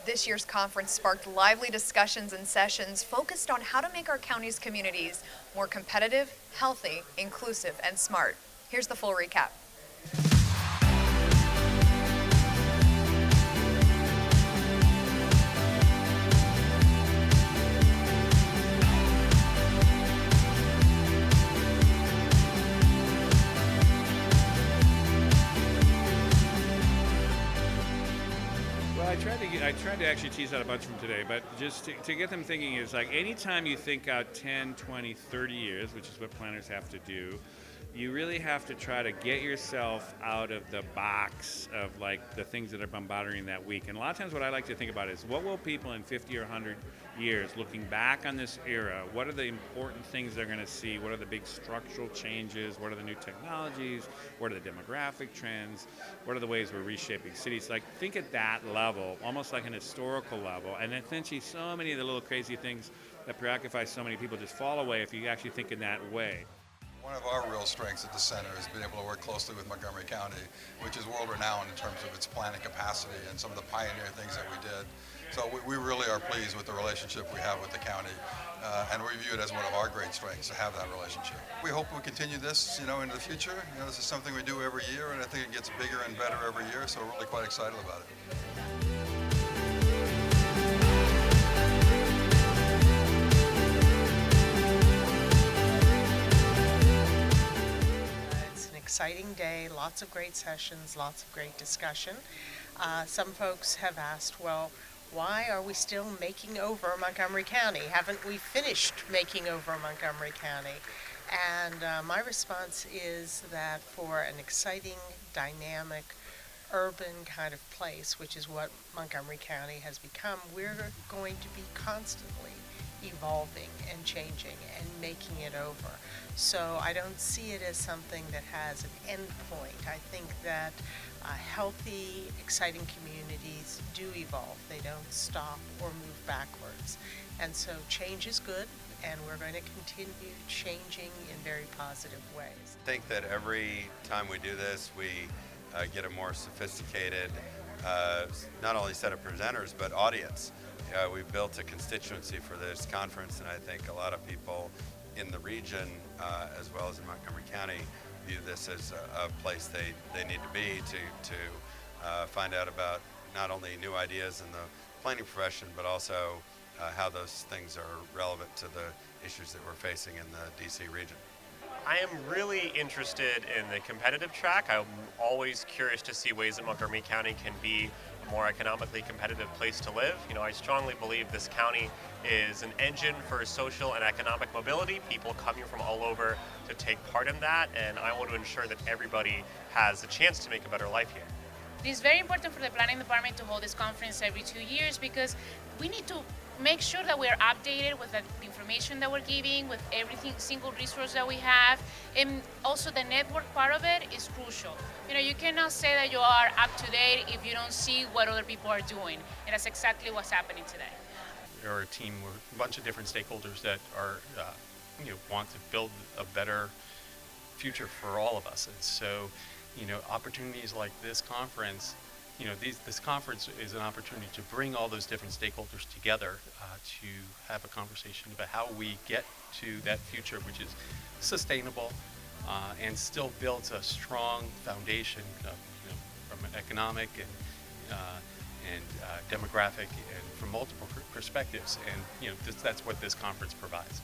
This year's conference sparked lively discussions and sessions focused on how to make our county's communities more competitive, healthy, inclusive, and smart. Here's the full recap. I tried to actually tease out a bunch from today, but just to get them thinking is like anytime you think out 10, 20, 30 years, which is what planners have to do, you really have to try to get yourself out of the box of like the things that are bombarding that week. And a lot of times what I like to think about is what will people in 50 or 100 years looking back on this era, what are the important things they're going to see? What are the big structural changes? What are the new technologies? What are the demographic trends? What are the ways we're reshaping cities? Like think at that level, almost like an historical level. And then essentially so many of the little crazy things that preoccupy so many people just fall away if you actually think in that way. One of our real strengths at the center has been able to work closely with Montgomery County, which is world-renowned in terms of its planning capacity and some of the pioneer things that we did. So we really are pleased with the relationship we have with the county, and we view it as one of our great strengths to have that relationship. We hope we continue this, into the future. This is something we do every year, and I think it gets bigger and better every year, so we're really quite excited about it. Exciting day, lots of great sessions, lots of great discussion. Some folks have asked, well, why are we still making over Montgomery County? Haven't we finished making over Montgomery County? And my response is that for an exciting, dynamic, urban kind of place, which is what Montgomery County has become, we're going to be constantly evolving and changing and making it over. So I don't see it as something that has an end point. I think that healthy, exciting communities do evolve. They don't stop or move backwards. And so change is good, and we're going to continue changing in very positive ways. I think that every time we do this, we get a more sophisticated, not only set of presenters, but audience. We've built a constituency for this conference, and I think a lot of people in the region, as well as in Montgomery County, view this as a place they need to be to find out about not only new ideas in the planning profession, but also how those things are relevant to the issues that we're facing in the DC region. I am really interested in the competitive track. I'm always curious to see ways that Montgomery County can be a more economically competitive place to live. I strongly believe this county is an engine for social and economic mobility, people coming from all over to take part in that, and I want to ensure that everybody has a chance to make a better life here. It is very important for the planning department to hold this conference every 2 years because we need to make sure that we are updated with the information that we're giving, with every single resource that we have, and also the network part of it is crucial. You cannot say that you are up to date if you don't see what other people are doing, and that's exactly what's happening today. We're a team with a bunch of different stakeholders that are, want to build a better future for all of us, and so, opportunities like this conference. This conference is an opportunity to bring all those different stakeholders together to have a conversation about how we get to that future, which is sustainable and still builds a strong foundation from an economic and demographic and from multiple perspectives. And that's what this conference provides.